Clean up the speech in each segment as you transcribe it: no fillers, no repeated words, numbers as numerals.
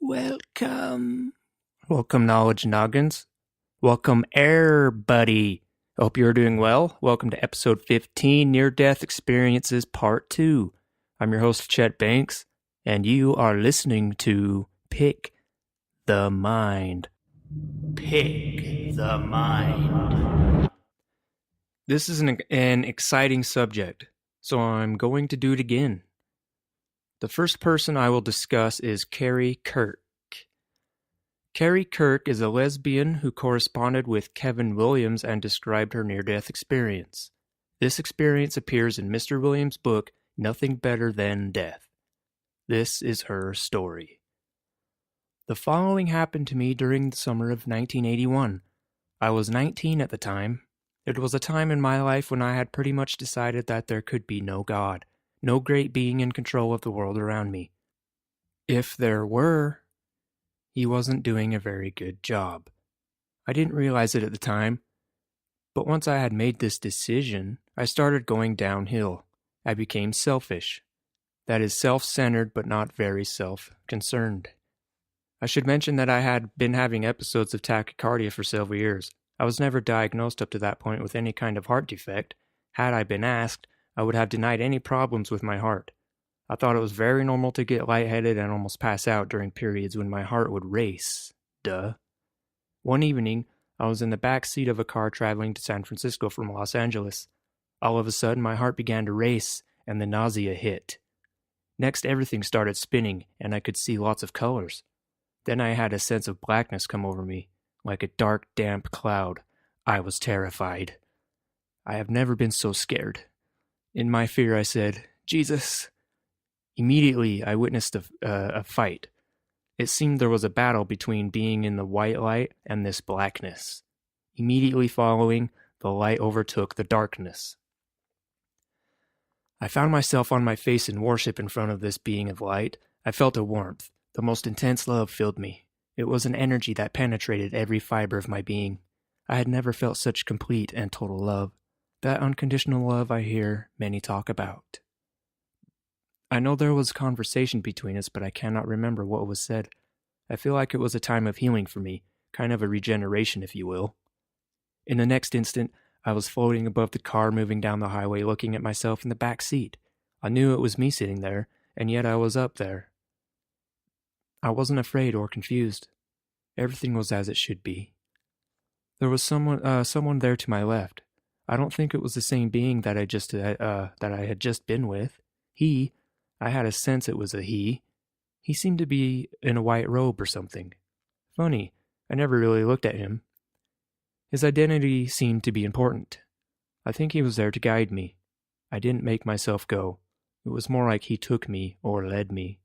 Welcome. Welcome, Knowledge Noggins. Welcome, everybody. Hope you're doing well. Welcome to episode 15, Near-Death Experiences Part 2. I'm your host, Chet Banks, and you are listening to Pick the Mind. Pick the Mind. This is an exciting subject, so I'm going to do it again. The first person I will discuss is Carrie Kirk. Carrie Kirk is a lesbian who corresponded with Kevin Williams and described her near-death experience. This experience appears in Mr. Williams' book, Nothing Better Than Death. This is her story. The following happened to me during the summer of 1981. I was 19 at the time. It was a time in my life when I had pretty much decided that there could be no God. No great being in control of the world around me. If there were, he wasn't doing a very good job. I didn't realize it at the time, but once I had made this decision, I started going downhill. I became selfish. That is self-centered but not very self-concerned. I should mention that I had been having episodes of tachycardia for several years. I was never diagnosed up to that point with any kind of heart defect. Had I been asked, I would have denied any problems with my heart. I thought it was very normal to get lightheaded and almost pass out during periods when my heart would race. Duh. One evening, I was in the back seat of a car traveling to San Francisco from Los Angeles. All of a sudden, my heart began to race, and the nausea hit. Next, everything started spinning, and I could see lots of colors. Then I had a sense of blackness come over me, like a dark, damp cloud. I was terrified. I have never been so scared. In my fear, I said, "Jesus." Immediately, I witnessed a fight. It seemed there was a battle between being in the white light and this blackness. Immediately following, the light overtook the darkness. I found myself on my face in worship in front of this being of light. I felt a warmth. The most intense love filled me. It was an energy that penetrated every fiber of my being. I had never felt such complete and total love. That unconditional love I hear many talk about. I know there was conversation between us, but I cannot remember what was said. I feel like it was a time of healing for me, kind of a regeneration, if you will. In the next instant, I was floating above the car moving down the highway looking at myself in the back seat. I knew it was me sitting there, and yet I was up there. I wasn't afraid or confused. Everything was as it should be. There was someone there to my left. I don't think it was the same being that I had just been with. I had a sense it was a he. He seemed to be in a white robe or something. Funny, I never really looked at him. His identity seemed to be important. I think he was there to guide me. I didn't make myself go. It was more like he took me or led me.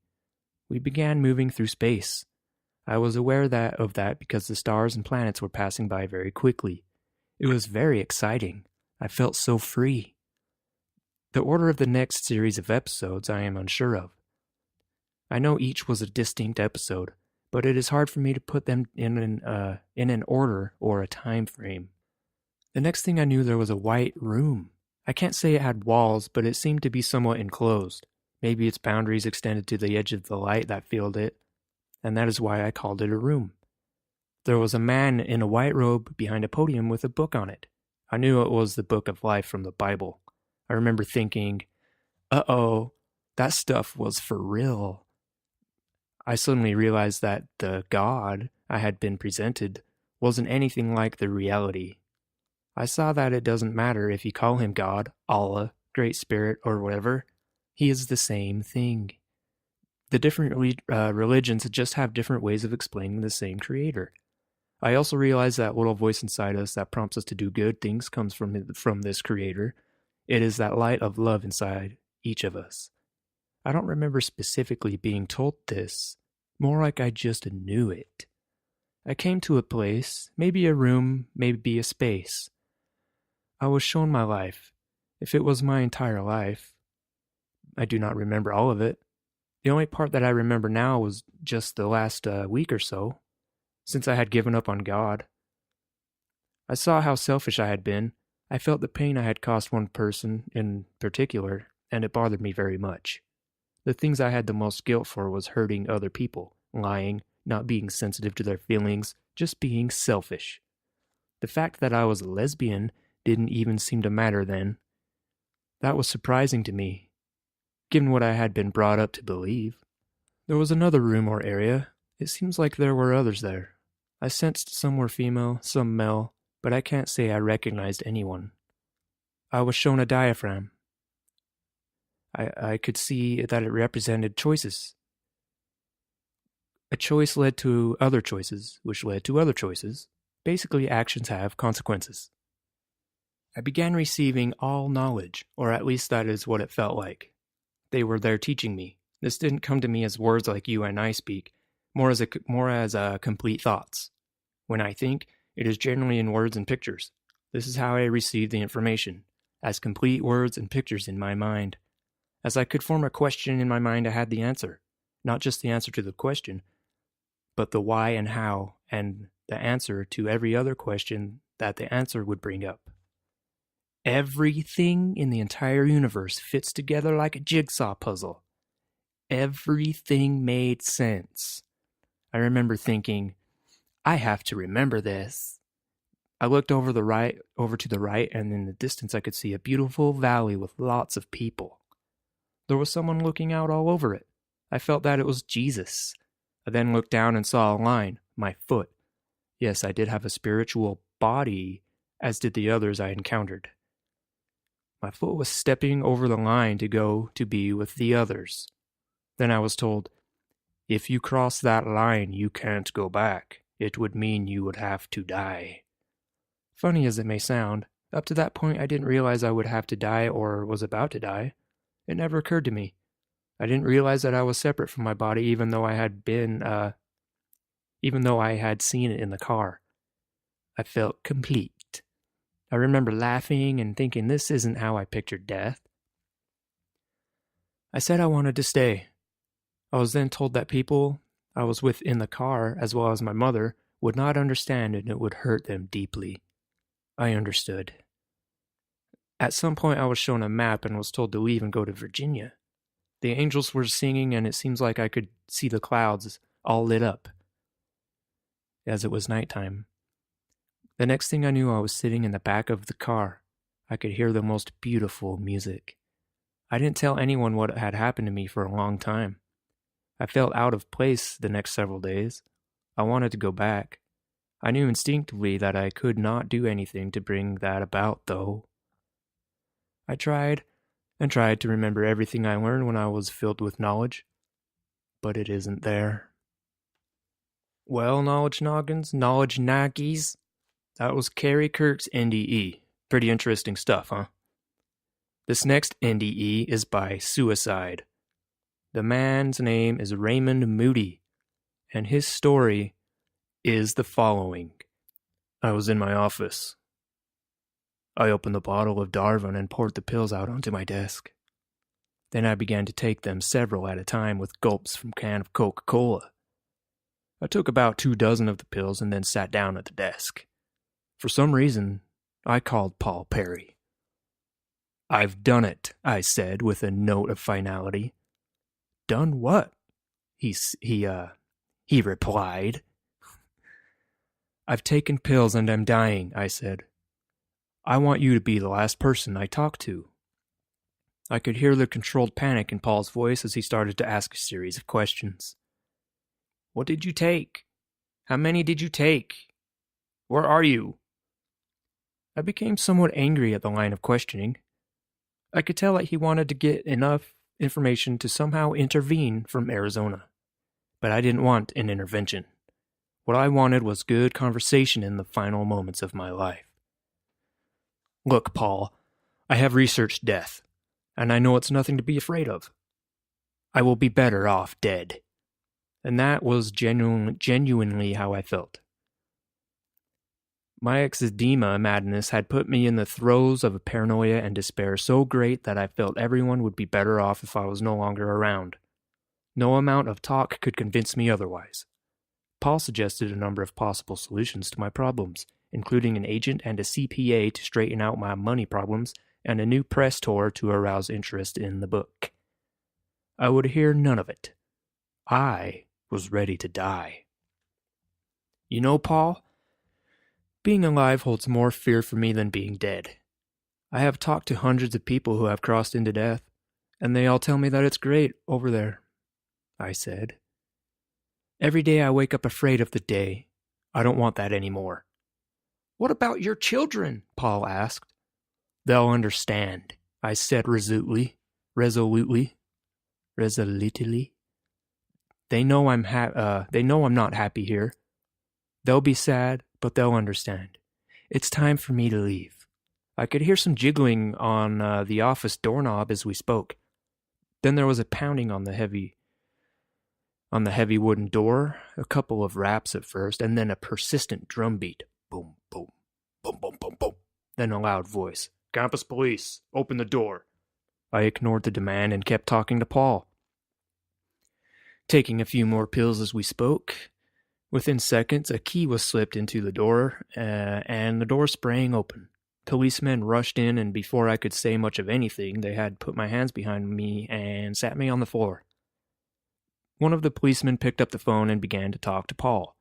We began moving through space. I was aware of that because the stars and planets were passing by very quickly. It was very exciting. I felt so free. The order of the next series of episodes I am unsure of. I know each was a distinct episode, but it is hard for me to put them in an order or a time frame. The next thing I knew, there was a white room. I can't say it had walls, but it seemed to be somewhat enclosed. Maybe its boundaries extended to the edge of the light that filled it, and that is why I called it a room. There was a man in a white robe behind a podium with a book on it. I knew it was the book of life from the Bible. I remember thinking, uh-oh, that stuff was for real. I suddenly realized that the God I had been presented wasn't anything like the reality. I saw that it doesn't matter if you call him God, Allah, Great Spirit, or whatever. He is the same thing. The different religions just have different ways of explaining the same creator. I also realized that little voice inside us that prompts us to do good things comes from this creator. It is that light of love inside each of us. I don't remember specifically being told this, more like I just knew it. I came to a place, maybe a room, maybe a space. I was shown my life. If it was my entire life, I do not remember all of it. The only part that I remember now was just the last week or so, since I had given up on God. I saw how selfish I had been. I felt the pain I had caused one person in particular, and it bothered me very much. The things I had the most guilt for was hurting other people, lying, not being sensitive to their feelings, just being selfish. The fact that I was a lesbian didn't even seem to matter then. That was surprising to me, given what I had been brought up to believe. There was another room or area. It seems like there were others there. I sensed some were female, some male, but I can't say I recognized anyone. I was shown a diaphragm. I could see that it represented choices. A choice led to other choices, which led to other choices. Basically, actions have consequences. I began receiving all knowledge, or at least that is what it felt like. They were there teaching me. This didn't come to me as words like you and I speak, more as complete thoughts. When I think, it is generally in words and pictures. This is how I received the information, as complete words and pictures in my mind. As I could form a question in my mind, I had the answer. Not just the answer to the question, but the why and how, and the answer to every other question that the answer would bring up. Everything in the entire universe fits together like a jigsaw puzzle. Everything made sense. I remember thinking, I have to remember this. I looked over to the right, and in the distance I could see a beautiful valley with lots of people. There was someone looking out all over it. I felt that it was Jesus. I then looked down and saw a line, my foot. Yes, I did have a spiritual body, as did the others I encountered. My foot was stepping over the line to go to be with the others. Then I was told, if you cross that line, you can't go back. It would mean you would have to die. Funny as it may sound, up to that point I didn't realize I would have to die or was about to die. It never occurred to me. I didn't realize that I was separate from my body even though I had seen it in the car. I felt complete. I remember laughing and thinking this isn't how I pictured death. I said I wanted to stay. I was then told that people I was with in the car, as well as my mother, would not understand and it would hurt them deeply. I understood. At some point I was shown a map and was told to leave and go to Virginia. The angels were singing and it seems like I could see the clouds all lit up as it was nighttime. The next thing I knew, I was sitting in the back of the car. I could hear the most beautiful music. I didn't tell anyone what had happened to me for a long time. I felt out of place the next several days. I wanted to go back. I knew instinctively that I could not do anything to bring that about, though. I tried and tried to remember everything I learned when I was filled with knowledge, but it isn't there. Well, knowledge noggins, knowledge naggies, that was Carrie Kirk's NDE. Pretty interesting stuff, huh? This next NDE is by suicide. The man's name is Raymond Moody, and his story is the following. I was in my office. I opened the bottle of Darvin and poured the pills out onto my desk. Then I began to take them several at a time with gulps from a can of Coca-Cola. I took about 2 dozen of the pills and then sat down at the desk. For some reason, I called Paul Perry. I've done it, I said with a note of finality. Done what? He replied. I've taken pills and I'm dying, I said. I want you to be the last person I talk to. I could hear the controlled panic in Paul's voice as he started to ask a series of questions. What did you take? How many did you take? Where are you? I became somewhat angry at the line of questioning. I could tell that he wanted to get enough information to somehow intervene from Arizona. But I didn't want an intervention. What I wanted was good conversation in the final moments of my life. Look, Paul, I have researched death, and I know it's nothing to be afraid of. I will be better off dead. And that was genuinely how I felt. My eczema madness had put me in the throes of a paranoia and despair so great that I felt everyone would be better off if I was no longer around. No amount of talk could convince me otherwise. Paul suggested a number of possible solutions to my problems, including an agent and a CPA to straighten out my money problems and a new press tour to arouse interest in the book. I would hear none of it. I was ready to die. You know, Paul, being alive holds more fear for me than being dead. I have talked to hundreds of people who have crossed into death, and they all tell me that it's great over there, I said. Every day I wake up afraid of the day. I don't want that anymore. What about your children? Paul asked. They'll understand, I said resolutely. They know I'm not happy here. They'll be sad, but they'll understand. It's time for me to leave. I could hear some jiggling on the office doorknob as we spoke. Then there was a pounding on the heavy wooden door, a couple of raps at first, and then a persistent drum beat. Boom, boom, boom, boom, boom, boom. Then a loud voice. Campus police, open the door. I ignored the demand and kept talking to Paul. Taking a few more pills as we spoke. Within seconds, a key was slipped into the door, and the door sprang open. Policemen rushed in, and before I could say much of anything, they had put my hands behind me and sat me on the floor. One of the policemen picked up the phone and began to talk to Paul.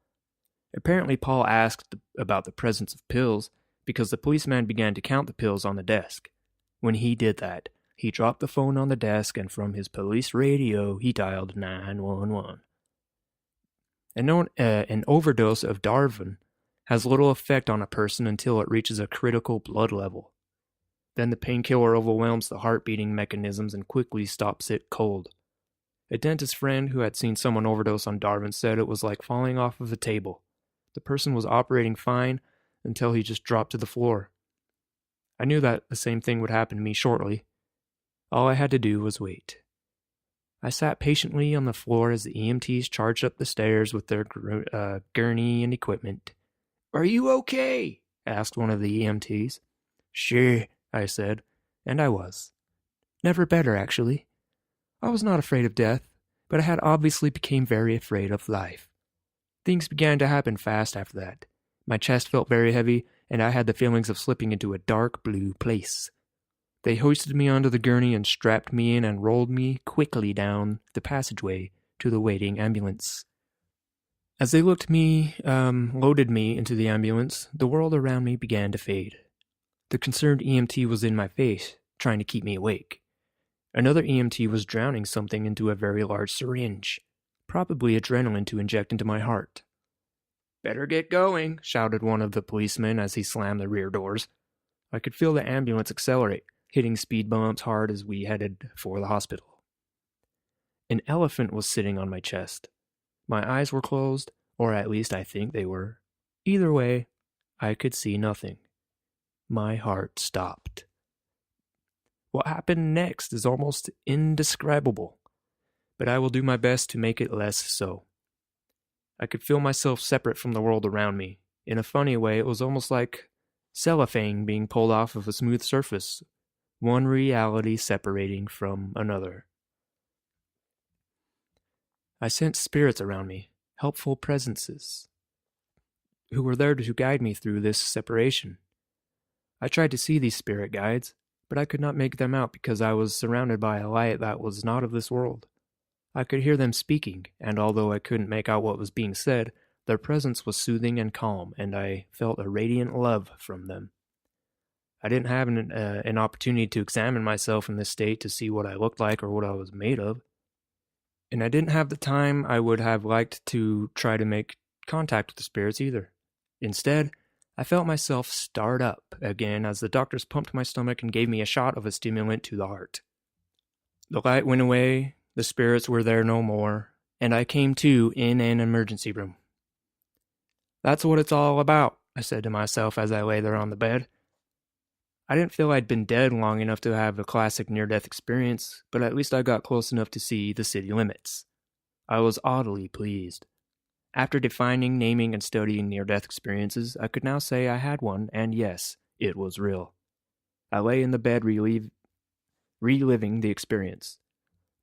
Apparently, Paul asked about the presence of pills because the policeman began to count the pills on the desk. When he did that, he dropped the phone on the desk, and from his police radio, he dialed 911. An overdose of Darvin has little effect on a person until it reaches a critical blood level. Then the painkiller overwhelms the heart-beating mechanisms and quickly stops it cold. A dentist friend who had seen someone overdose on Darvin said it was like falling off of a table. The person was operating fine until he just dropped to the floor. I knew that the same thing would happen to me shortly. All I had to do was wait. I sat patiently on the floor as the EMTs charged up the stairs with their gurney and equipment. Are you okay? Asked one of the EMTs. Sure, I said, and I was. Never better, actually. I was not afraid of death, but I had obviously become very afraid of life. Things began to happen fast after that. My chest felt very heavy, and I had the feelings of slipping into a dark blue place. They hoisted me onto the gurney and strapped me in and rolled me quickly down the passageway to the waiting ambulance. As they loaded me into the ambulance, the world around me began to fade. The concerned EMT was in my face, trying to keep me awake. Another EMT was drowning something into a very large syringe, probably adrenaline to inject into my heart. Better get going, shouted one of the policemen as he slammed the rear doors. I could feel the ambulance accelerate, hitting speed bumps hard as we headed for the hospital. An elephant was sitting on my chest. My eyes were closed, or at least I think they were. Either way, I could see nothing. My heart stopped. What happened next is almost indescribable, but I will do my best to make it less so. I could feel myself separate from the world around me. In a funny way, it was almost like cellophane being pulled off of a smooth surface, one reality separating from another. I sensed spirits around me, helpful presences, who were there to guide me through this separation. I tried to see these spirit guides, but I could not make them out because I was surrounded by a light that was not of this world. I could hear them speaking, and although I couldn't make out what was being said, their presence was soothing and calm, and I felt a radiant love from them. I didn't have an opportunity to examine myself in this state to see what I looked like or what I was made of. And I didn't have the time I would have liked to try to make contact with the spirits either. Instead, I felt myself start up again as the doctors pumped my stomach and gave me a shot of a stimulant to the heart. The light went away, the spirits were there no more, and I came to in an emergency room. That's what it's all about, I said to myself as I lay there on the bed. I didn't feel I'd been dead long enough to have a classic near-death experience, but at least I got close enough to see the city limits. I was oddly pleased. After defining, naming, and studying near-death experiences, I could now say I had one, and yes, it was real. I lay in the bed reliving the experience.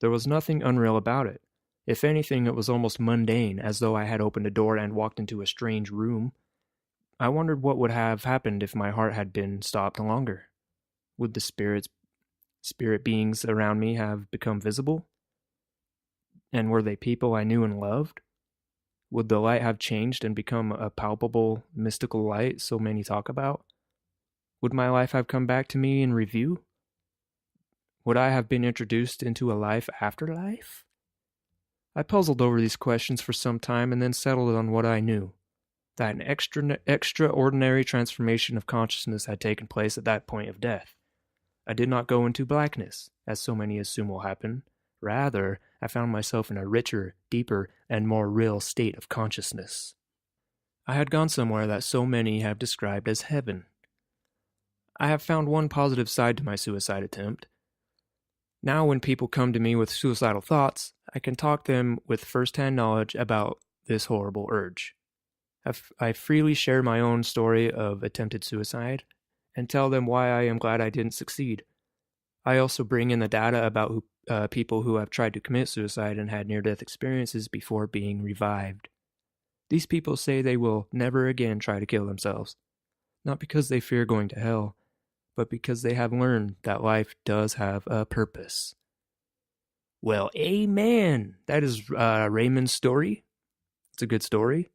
There was nothing unreal about it. If anything, it was almost mundane, as though I had opened a door and walked into a strange room. I wondered what would have happened if my heart had been stopped longer. Would the spirit beings around me have become visible? And were they people I knew and loved? Would the light have changed and become a palpable, mystical light so many talk about? Would my life have come back to me in review? Would I have been introduced into a life after life? I puzzled over these questions for some time and then settled on what I knew, that an extraordinary transformation of consciousness had taken place at that point of death. I did not go into blackness, as so many assume will happen. Rather, I found myself in a richer, deeper, and more real state of consciousness. I had gone somewhere that so many have described as heaven. I have found one positive side to my suicide attempt. Now when people come to me with suicidal thoughts, I can talk them with first-hand knowledge about this horrible urge. I freely share my own story of attempted suicide and tell them why I am glad I didn't succeed. I also bring in the data about people who have tried to commit suicide and had near-death experiences before being revived. These people say they will never again try to kill themselves, not because they fear going to hell, but because they have learned that life does have a purpose. Well, amen! That is Raymond's story. It's a good story.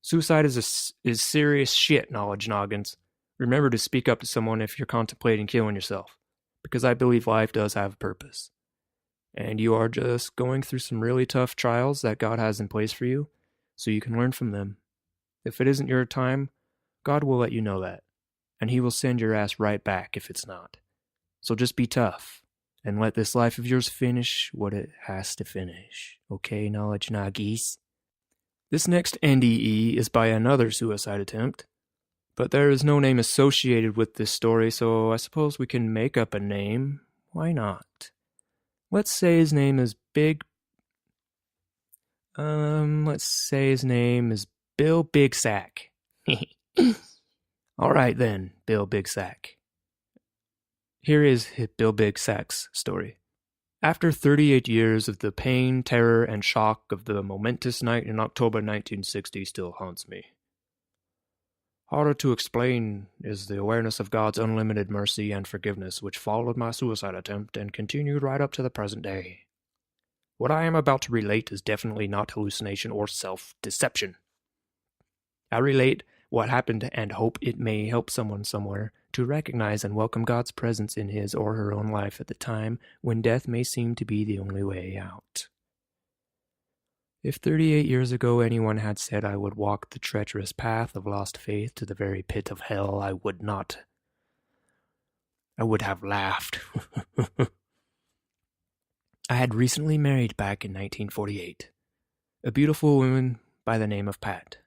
Suicide is serious shit, knowledge noggins. Remember to speak up to someone if you're contemplating killing yourself, because I believe life does have a purpose. And you are just going through some really tough trials that God has in place for you, so you can learn from them. If it isn't your time, God will let you know that, and He will send your ass right back if it's not. So just be tough, and let this life of yours finish what it has to finish. Okay, knowledge noggies? This next NDE is by another suicide attempt, but there is no name associated with this story, so I suppose we can make up a name. Why not? Let's say his name is let's say his name is Bill Big Sack. All right then, Bill Big Sack. Here is Bill Big Sack's story. After 38 years of the pain, terror, and shock of the momentous night in October 1960 still haunts me. Harder to explain is the awareness of God's unlimited mercy and forgiveness which followed my suicide attempt and continued right up to the present day. What I am about to relate is definitely not hallucination or self-deception. I relate what happened and hope it may help someone somewhere to recognize and welcome God's presence in his or her own life at the time when death may seem to be the only way out. If 38 years ago anyone had said I would walk the treacherous path of lost faith to the very pit of hell, I would have laughed. I had recently married back in 1948, a beautiful woman by the name of Pat.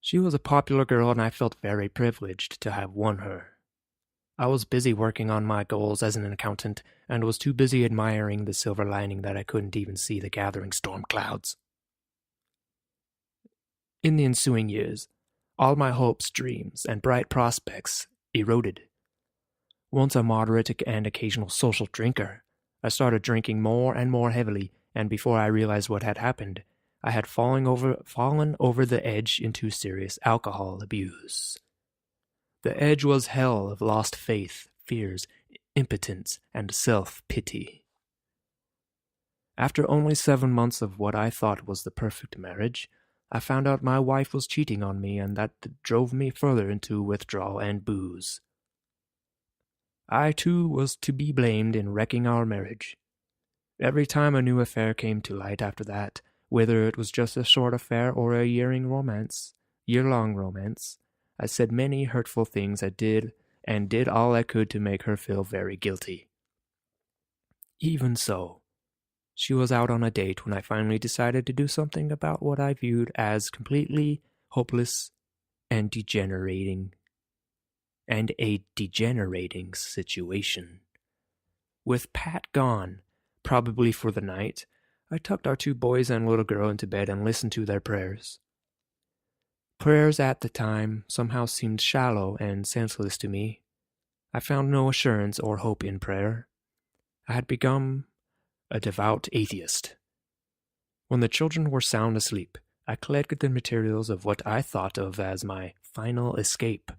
She was a popular girl and I felt very privileged to have won her. I was busy working on my goals as an accountant and was too busy admiring the silver lining that I couldn't even see the gathering storm clouds. In the ensuing years, all my hopes, dreams, and bright prospects eroded. Once a moderate and occasional social drinker, I started drinking more and more heavily, and before I realized what had happened, I had fallen over the edge into serious alcohol abuse. The edge was hell of lost faith, fears, impotence, and self-pity. After only 7 months of what I thought was the perfect marriage, I found out my wife was cheating on me, and that drove me further into withdrawal and booze. I, too, was to be blamed in wrecking our marriage. Every time a new affair came to light after that, whether it was just a short affair or a year-long romance, I said many hurtful things and did all I could to make her feel very guilty. Even so, she was out on a date when I finally decided to do something about what I viewed as completely hopeless and a degenerating situation. With Pat gone, probably for the night, I tucked our 2 boys and little girl into bed and listened to their prayers. Prayers at the time somehow seemed shallow and senseless to me. I found no assurance or hope in prayer. I had become a devout atheist. When the children were sound asleep, I collected the materials of what I thought of as my final escape.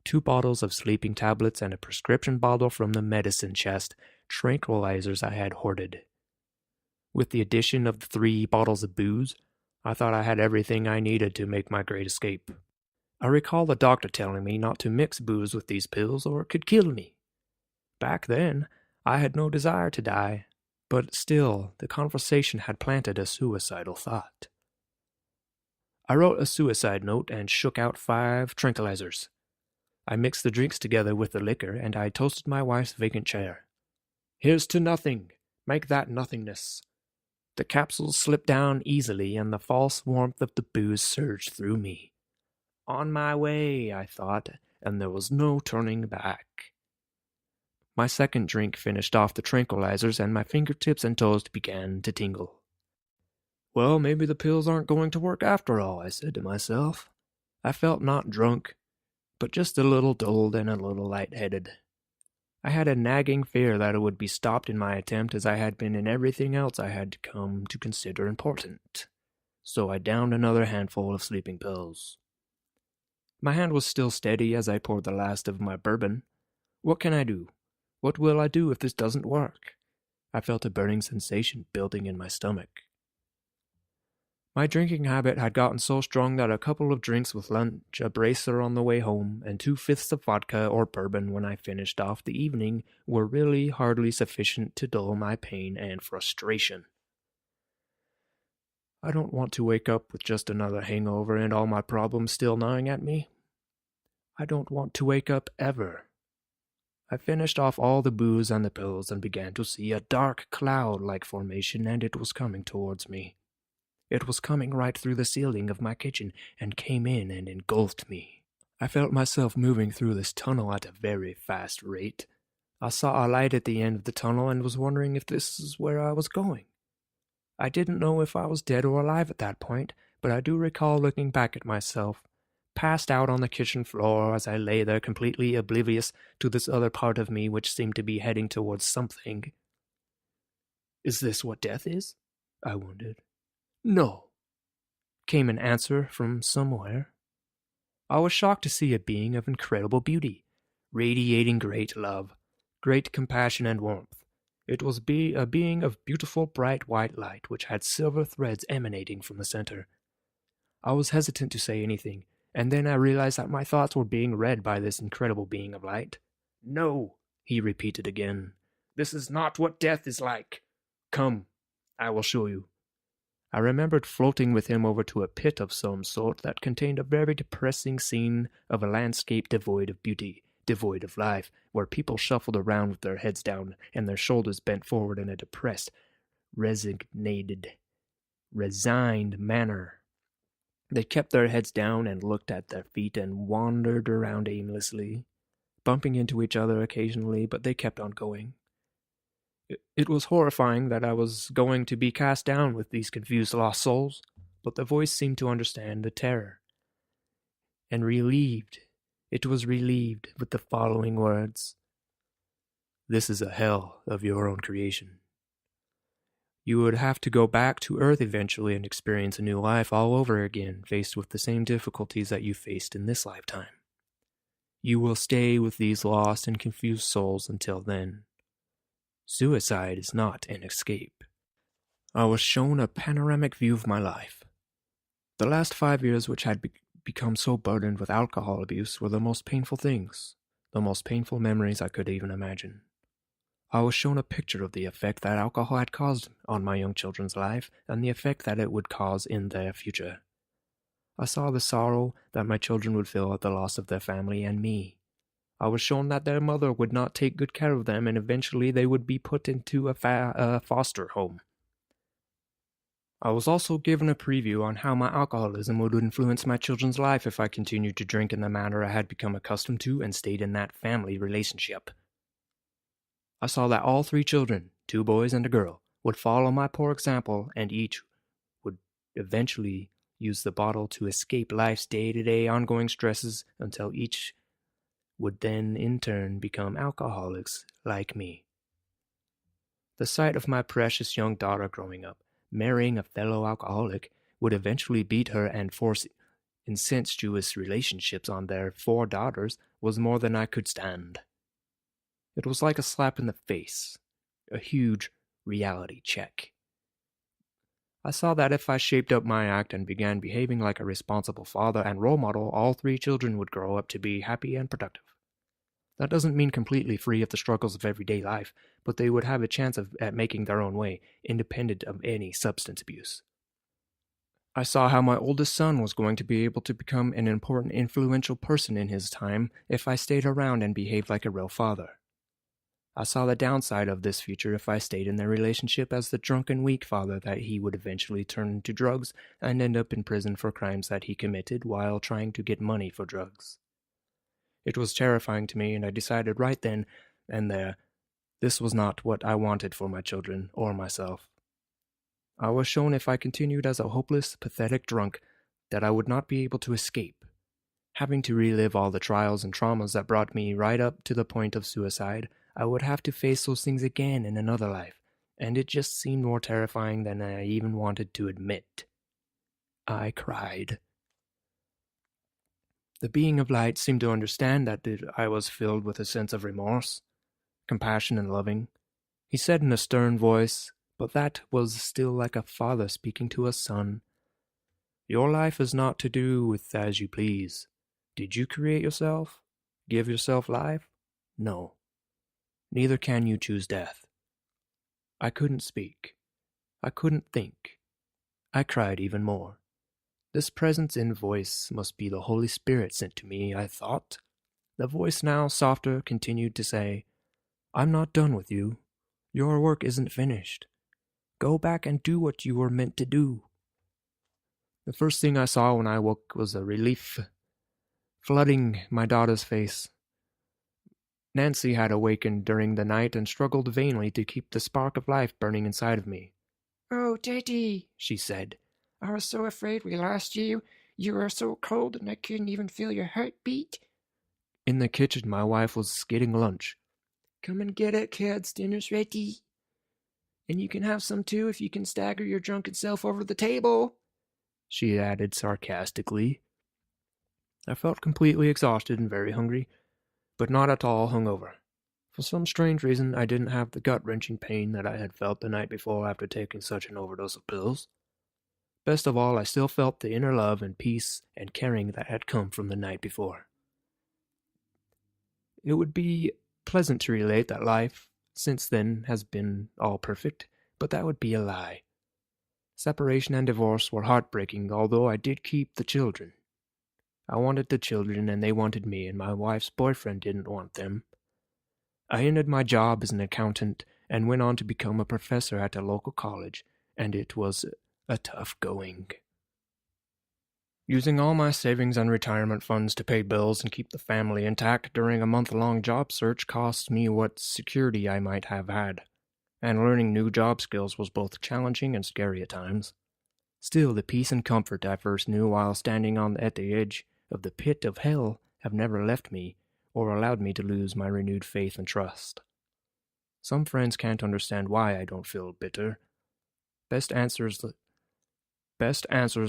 2 bottles of sleeping tablets and a prescription bottle from the medicine chest, tranquilizers I had hoarded. With the addition of the 3 bottles of booze, I thought I had everything I needed to make my great escape. I recall the doctor telling me not to mix booze with these pills or it could kill me. Back then, I had no desire to die, but still, the conversation had planted a suicidal thought. I wrote a suicide note and shook out 5 tranquilizers. I mixed the drinks together with the liquor, and I toasted my wife's vacant chair. "Here's to nothing. Make that nothingness." The capsules slipped down easily, and the false warmth of the booze surged through me. On my way, I thought, and there was no turning back. My second drink finished off the tranquilizers, and my fingertips and toes began to tingle. Well, maybe the pills aren't going to work after all, I said to myself. I felt not drunk, but just a little dulled and a little lightheaded. I had a nagging fear that it would be stopped in my attempt as I had been in everything else I had come to consider important. So I downed another handful of sleeping pills. My hand was still steady as I poured the last of my bourbon. What can I do? What will I do if this doesn't work? I felt a burning sensation building in my stomach. My drinking habit had gotten so strong that a couple of drinks with lunch, a bracer on the way home, and 2/5 of vodka or bourbon when I finished off the evening were really hardly sufficient to dull my pain and frustration. I don't want to wake up with just another hangover and all my problems still gnawing at me. I don't want to wake up ever. I finished off all the booze and the pills and began to see a dark cloud-like formation, and it was coming towards me. It was coming right through the ceiling of my kitchen and came in and engulfed me. I felt myself moving through this tunnel at a very fast rate. I saw a light at the end of the tunnel and was wondering if this is where I was going. I didn't know if I was dead or alive at that point, but I do recall looking back at myself, passed out on the kitchen floor as I lay there completely oblivious to this other part of me which seemed to be heading towards something. Is this what death is? I wondered. No, came an answer from somewhere. I was shocked to see a being of incredible beauty, radiating great love, great compassion and warmth. It was a being of beautiful bright white light which had silver threads emanating from the center. I was hesitant to say anything, and then I realized that my thoughts were being read by this incredible being of light. No, he repeated again. This is not what death is like. Come, I will show you. I remembered floating with him over to a pit of some sort that contained a very depressing scene of a landscape devoid of beauty, devoid of life, where people shuffled around with their heads down and their shoulders bent forward in a depressed, resigned manner. They kept their heads down and looked at their feet and wandered around aimlessly, bumping into each other occasionally, but they kept on going. It was horrifying that I was going to be cast down with these confused lost souls, but the voice seemed to understand the terror. And it was relieved with the following words. This is a hell of your own creation. You would have to go back to Earth eventually and experience a new life all over again, faced with the same difficulties that you faced in this lifetime. You will stay with these lost and confused souls until then. Suicide is not an escape. I was shown a panoramic view of my life. The last 5 years, which had become so burdened with alcohol abuse, were the most painful things, the most painful memories I could even imagine. I was shown a picture of the effect that alcohol had caused on my young children's life and the effect that it would cause in their future. I saw the sorrow that my children would feel at the loss of their family and me. I was shown that their mother would not take good care of them and eventually they would be put into a foster home. I was also given a preview on how my alcoholism would influence my children's life if I continued to drink in the manner I had become accustomed to and stayed in that family relationship. I saw that all 3 children, 2 boys and a girl, would follow my poor example and each would eventually use the bottle to escape life's day-to-day ongoing stresses until each would then in turn become alcoholics like me. The sight of my precious young daughter growing up, marrying a fellow alcoholic, would eventually beat her and force incestuous relationships on their 4 daughters was more than I could stand. It was like a slap in the face, a huge reality check. I saw that if I shaped up my act and began behaving like a responsible father and role model, all 3 children would grow up to be happy and productive. That doesn't mean completely free of the struggles of everyday life, but they would have a chance at making their own way, independent of any substance abuse. I saw how my oldest son was going to be able to become an important, influential person in his time if I stayed around and behaved like a real father. I saw the downside of this future if I stayed in their relationship as the drunken, weak father that he would eventually turn to drugs and end up in prison for crimes that he committed while trying to get money for drugs. It was terrifying to me, and I decided right then and there this was not what I wanted for my children or myself. I was shown if I continued as a hopeless, pathetic drunk that I would not be able to escape, having to relive all the trials and traumas that brought me right up to the point of suicide. I would have to face those things again in another life, and it just seemed more terrifying than I even wanted to admit. I cried. The being of light seemed to understand that I was filled with a sense of remorse, compassion, and loving. He said in a stern voice, but that was still like a father speaking to a son, "Your life is not to do with as you please. Did you create yourself? Give yourself life? No. Neither can you choose death." I couldn't speak. I couldn't think. I cried even more. This presence in voice must be the Holy Spirit sent to me, I thought. The voice, now softer, continued to say, "I'm not done with you. Your work isn't finished. Go back and do what you were meant to do." The first thing I saw when I woke was a relief flooding my daughter's face. Nancy had awakened during the night and struggled vainly to keep the spark of life burning inside of me. "Oh, Daddy," she said. "I was so afraid we lost you. You were so cold and I couldn't even feel your heartbeat." In the kitchen, my wife was getting lunch. "Come and get it, kids. Dinner's ready. And you can have some too if you can stagger your drunken self over the table," she added sarcastically. I felt completely exhausted and very hungry, but not at all hungover. For some strange reason, I didn't have the gut-wrenching pain that I had felt the night before after taking such an overdose of pills. Best of all, I still felt the inner love and peace and caring that had come from the night before. It would be pleasant to relate that life since then has been all perfect, but that would be a lie. Separation and divorce were heartbreaking, although I did keep the children. I wanted the children and they wanted me, and my wife's boyfriend didn't want them. I ended my job as an accountant and went on to become a professor at a local college, and it was a tough going. Using all my savings and retirement funds to pay bills and keep the family intact during a month-long job search cost me what security I might have had, and learning new job skills was both challenging and scary at times. Still, the peace and comfort I first knew while standing at the edge of the pit of hell have never left me or allowed me to lose my renewed faith and trust. Some friends can't understand why I don't feel bitter. Best answers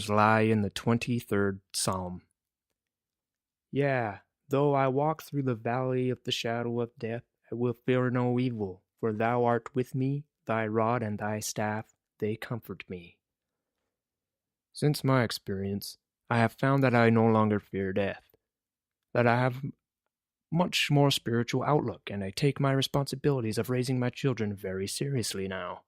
lie in the 23rd Psalm. "Yeah, though I walk through the valley of the shadow of death, I will fear no evil, for thou art with me, thy rod and thy staff, they comfort me." Since my experience, I have found that I no longer fear death, that I have much more spiritual outlook, and I take my responsibilities of raising my children very seriously now.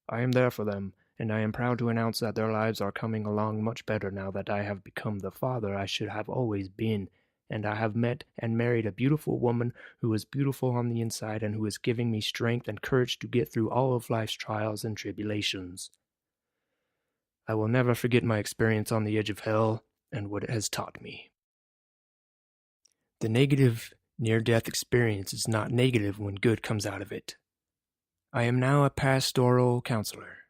I am there for them, and I am proud to announce that their lives are coming along much better now that I have become the father I should have always been, and I have met and married a beautiful woman who is beautiful on the inside and who is giving me strength and courage to get through all of life's trials and tribulations. I will never forget my experience on the edge of hell and what it has taught me. The negative near-death experience is not negative when good comes out of it. I am now a pastoral counselor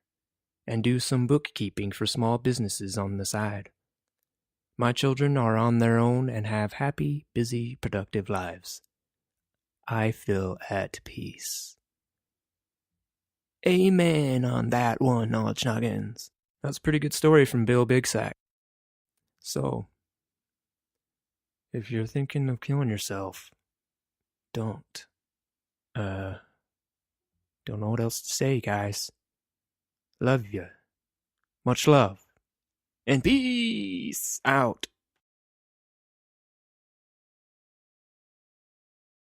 and do some bookkeeping for small businesses on the side. My children are on their own and have happy, busy, productive lives. I feel at peace. Amen on that one, Knowledge Noggins. That's a pretty good story from Bill Bigsack. So, if you're thinking of killing yourself, don't. Don't know what else to say, guys. Love you. Much love. And peace out.